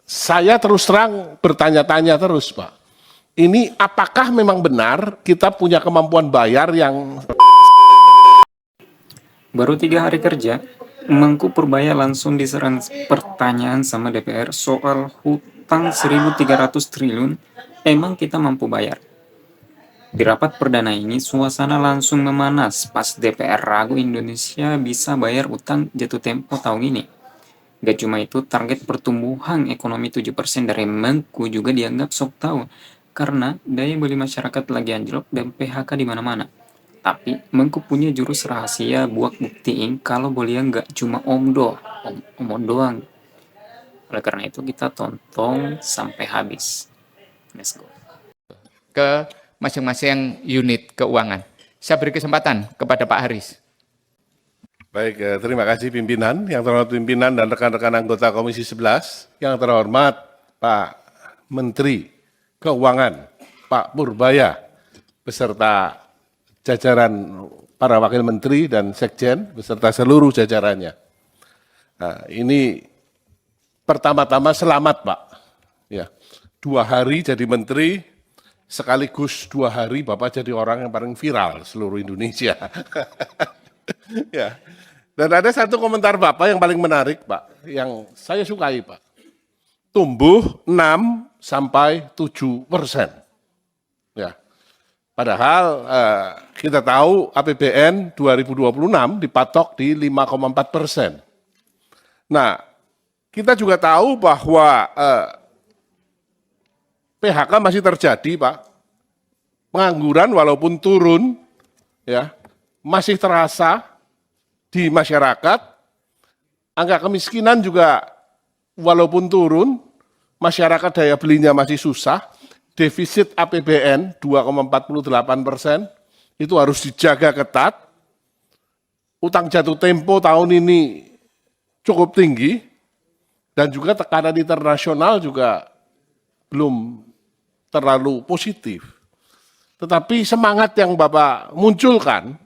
Saya terus terang bertanya-tanya terus, Pak. Ini apakah memang benar kita punya kemampuan bayar yang... Baru 3 hari kerja, Mangku Purbaya langsung diserang pertanyaan sama DPR soal hutang 1.300 triliun, emang kita mampu bayar? Di rapat perdana ini, suasana langsung memanas pas DPR ragu Indonesia bisa bayar utang jatuh tempo tahun ini. Gak cuma itu, target pertumbuhan ekonomi 7% dari Mangku juga dianggap sok tahu, karena daya beli masyarakat lagi anjlok dan PHK di mana-mana. Tapi Mangku punya jurus rahasia buat buktiin kalau beliau nggak cuma omong doang. Oleh karena itu kita tonton sampai habis. Let's go. Ke masing-masing unit keuangan. Saya beri kesempatan kepada Pak Haris. Baik, terima kasih pimpinan, yang terhormat pimpinan dan rekan-rekan anggota Komisi 11, yang terhormat Pak Menteri Keuangan, Pak Purbaya, beserta jajaran para wakil menteri dan sekjen, beserta seluruh jajarannya. Nah, ini pertama-tama selamat, Pak. Ya, 2 hari jadi menteri, sekaligus 2 hari Bapak jadi orang yang paling viral seluruh Indonesia. Ya. Dan ada satu komentar Bapak yang paling menarik, Pak, yang saya sukai, Pak. Tumbuh 6-7%. Ya. Padahal kita tahu APBN 2026 dipatok di 5,4%. Nah, kita juga tahu bahwa PHK masih terjadi, Pak. Pengangguran walaupun turun, ya, masih terasa di masyarakat. Angka kemiskinan juga walaupun turun, masyarakat daya belinya masih susah. Defisit APBN 2,48% itu harus dijaga ketat. Utang jatuh tempo tahun ini cukup tinggi dan juga tekanan internasional juga belum terlalu positif. Tetapi semangat yang Bapak munculkan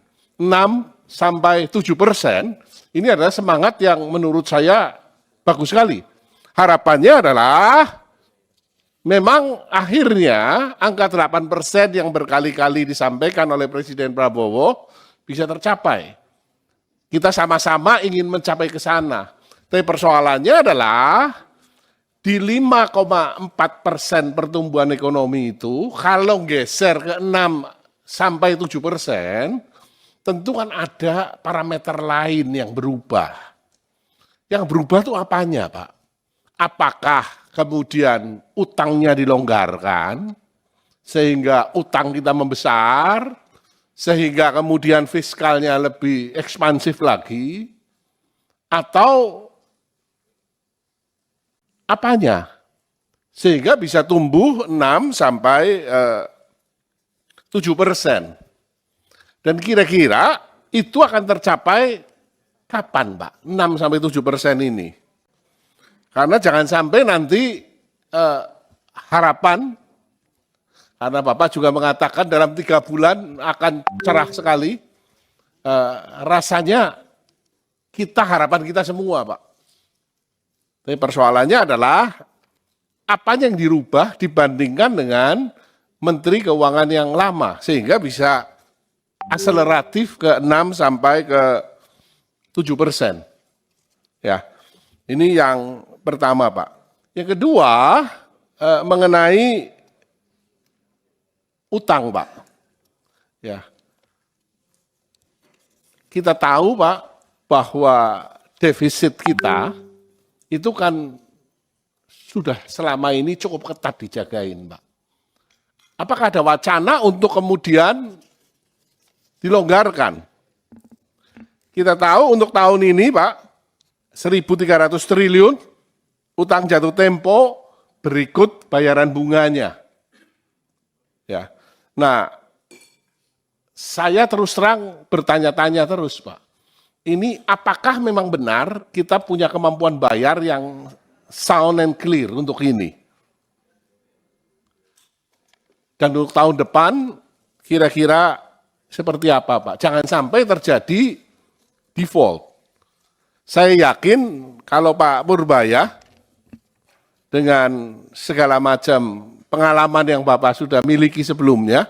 6-7%, ini adalah semangat yang menurut saya bagus sekali. Harapannya adalah memang akhirnya angka 8% yang berkali-kali disampaikan oleh Presiden Prabowo bisa tercapai. Kita sama-sama ingin mencapai ke sana. Tapi persoalannya adalah di 5,4% pertumbuhan ekonomi itu, kalau geser ke 6-7%, tentu kan ada parameter lain yang berubah. Yang berubah itu apanya, Pak? Apakah kemudian utangnya dilonggarkan, sehingga utang kita membesar, sehingga kemudian fiskalnya lebih ekspansif lagi, atau apanya? Sehingga bisa tumbuh 6-7%. Dan kira-kira itu akan tercapai kapan, Pak? 6-7% ini. Karena jangan sampai nanti harapan, karena Bapak juga mengatakan dalam 3 bulan akan cerah sekali, rasanya harapan kita semua, Pak. Tapi persoalannya adalah apa yang dirubah dibandingkan dengan Menteri Keuangan yang lama, sehingga bisa akseleratif ke 6-7%. Ya, ini yang pertama, Pak. Yang kedua, mengenai utang, Pak. Ya, kita tahu, Pak, bahwa defisit kita itu kan sudah selama ini cukup ketat dijagain, Pak. Apakah ada wacana untuk kemudian dilonggarkan? Kita tahu untuk tahun ini, Pak, 1.300 triliun, utang jatuh tempo, berikut bayaran bunganya. Ya. Nah, saya terus terang bertanya-tanya terus, Pak. Ini apakah memang benar kita punya kemampuan bayar yang sound and clear untuk ini? Dan untuk tahun depan, kira-kira seperti apa, Pak? Jangan sampai terjadi default. Saya yakin kalau Pak Purbaya dengan segala macam pengalaman yang Bapak sudah miliki sebelumnya,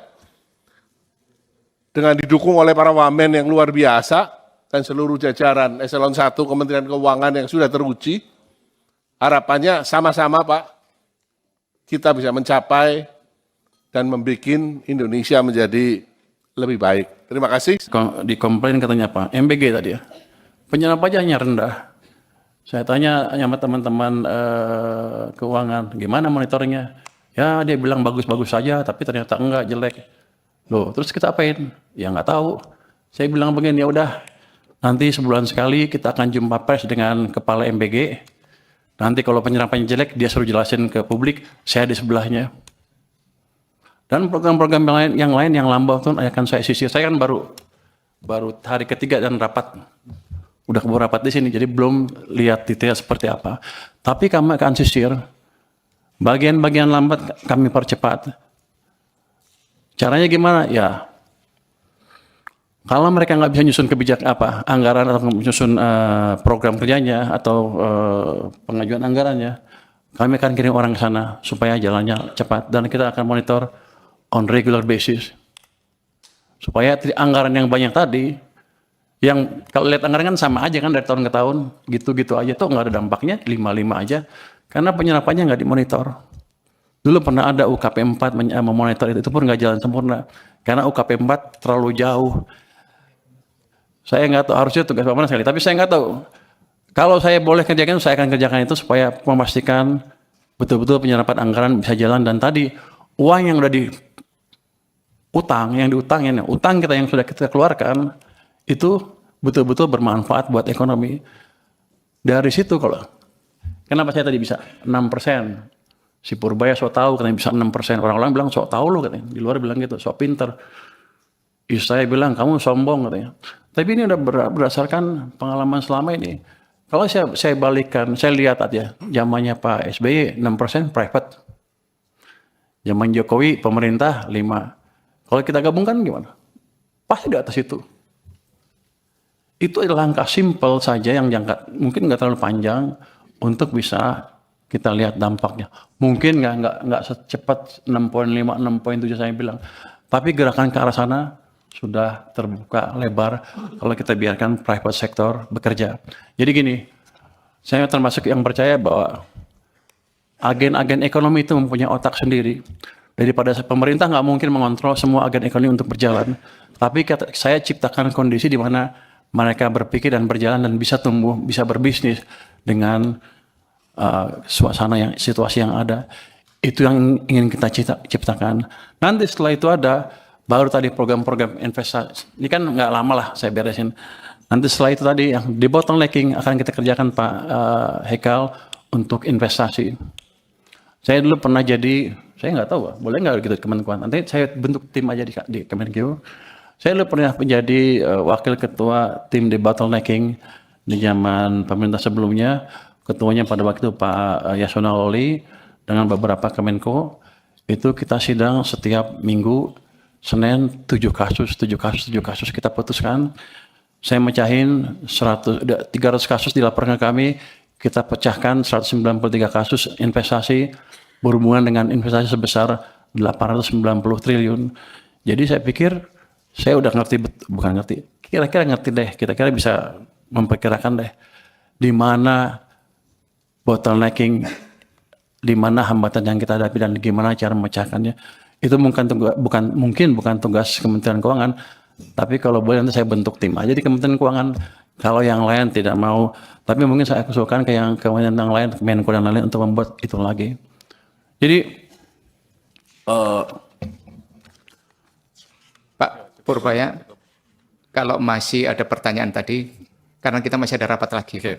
dengan didukung oleh para wamen yang luar biasa dan seluruh jajaran eselon 1 Kementerian Keuangan yang sudah teruji, harapannya sama-sama Pak, kita bisa mencapai dan membuat Indonesia menjadi lebih baik. Terima kasih. Dikomplain katanya Pak, MBG tadi ya, penyerapan pajaknya rendah. Saya tanya sama teman-teman keuangan, gimana monitoringnya? Ya dia bilang bagus-bagus saja, tapi ternyata enggak, jelek. Loh, terus kita apain? Ya nggak tahu. Saya bilang begini, ya udah, nanti sebulan sekali kita akan jumpa pers dengan kepala MBG. Nanti kalau penyerapannya jelek, dia suruh jelasin ke publik, saya di sebelahnya. Dan program-program yang lain yang lambat itu akan saya sisir. Saya kan baru hari ketiga dan rapat. Udah keburu rapat di sini, jadi belum lihat detail seperti apa. Tapi kami akan sisir. Bagian-bagian lambat kami percepat. Caranya gimana? Ya, kalau mereka nggak bisa nyusun anggaran atau nyusun program kerjanya atau pengajuan anggarannya, kami akan kirim orang ke sana supaya jalannya cepat dan kita akan monitor on regular basis. Supaya anggaran yang banyak tadi, yang kalau lihat anggaran kan sama aja kan dari tahun ke tahun, gitu-gitu aja tuh nggak ada dampaknya, 5-5 aja. Karena penyerapannya nggak dimonitor. Dulu pernah ada UKP 4 memonitor itu pun nggak jalan sempurna. Karena UKP 4 terlalu jauh. Saya nggak tahu, harusnya tugas Pak Manas sekali, tapi saya nggak tahu. Kalau saya boleh kerjakan, saya akan kerjakan itu supaya memastikan betul-betul penyerapan anggaran bisa jalan. Dan tadi, uang yang udah utang kita yang sudah kita keluarkan, itu betul-betul bermanfaat buat ekonomi. Dari situ kenapa saya tadi bisa 6%? Si Purbaya sok tahu katanya bisa 6%. Orang-orang bilang sok tahu loh katanya. Di luar bilang gitu, sok pinter. Saya bilang kamu sombong katanya. Tapi ini udah berdasarkan pengalaman selama ini. Kalau saya balikkan, saya lihat aja zamannya Pak SBY 6% private. Zaman Jokowi pemerintah 5%. Kalau kita gabungkan gimana? Pasti di atas itu. Itu adalah langkah simpel saja yang jangka mungkin nggak terlalu panjang untuk bisa kita lihat dampaknya. Mungkin nggak secepat 6,5, 6,7 saya bilang. Tapi gerakan ke arah sana sudah terbuka lebar kalau kita biarkan private sector bekerja. Jadi gini, saya termasuk yang percaya bahwa agen-agen ekonomi itu mempunyai otak sendiri. Daripada pemerintah nggak mungkin mengontrol semua agen ekonomi untuk berjalan. Tapi saya ciptakan kondisi di mana mereka berpikir dan berjalan dan bisa tumbuh, bisa berbisnis dengan situasi yang ada. Itu yang ingin kita ciptakan. Nanti setelah itu ada, baru tadi program-program investasi. Ini kan nggak lama lah saya beresin. Nanti setelah itu tadi yang debottlenecking akan kita kerjakan Pak Hekal untuk investasi. Saya dulu pernah jadi, saya nggak tahu, boleh nggak gitu Kemenkuan. Nanti saya bentuk tim aja di Kemenkeu. Saya dulu pernah menjadi wakil ketua tim debottlenecking di zaman pemerintah sebelumnya. Ketuanya pada waktu itu Pak Yasona Lawli dengan beberapa Kemenko. Itu kita sidang setiap minggu, Senin 7 kasus kita putuskan. Saya mecahin 300 kasus dilaporkan ke kami, kita pecahkan 193 kasus investasi berhubungan dengan investasi sebesar 890 triliun. Jadi saya pikir saya udah kira-kira ngerti deh, kira-kira bisa memperkirakan deh di mana bottlenecking, di mana hambatan yang kita hadapi dan gimana cara memecahkannya. Itu bukan tugas Kementerian Keuangan, tapi kalau boleh nanti saya bentuk tim aja di Kementerian Keuangan. Kalau yang lain tidak mau, tapi mungkin saya usulkan ke kementerian yang lain, Menko dan lain-lain untuk membuat itu lagi. Jadi Pak Purbaya, kalau masih ada pertanyaan tadi, karena kita masih ada rapat lagi. Oke.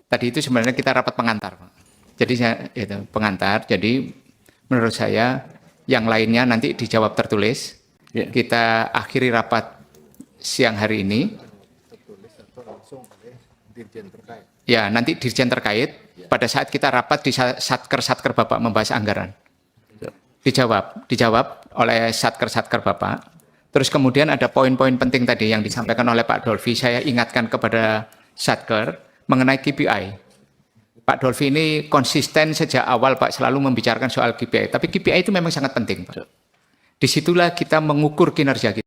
Tadi itu sebenarnya kita rapat pengantar, Pak. Jadi itu pengantar. Jadi menurut saya yang lainnya nanti dijawab tertulis. Yeah. Kita akhiri rapat siang hari ini. Ya, nanti dirjen terkait pada saat kita rapat di satker Bapak membahas anggaran. Dijawab oleh satker Bapak. Terus kemudian ada poin-poin penting tadi yang disampaikan oleh Pak Dolvi, saya ingatkan kepada satker mengenai KPI. Pak Dolfi ini konsisten sejak awal Pak selalu membicarakan soal KPI. Tapi KPI itu memang sangat penting Pak. Disitulah kita mengukur kinerja kita.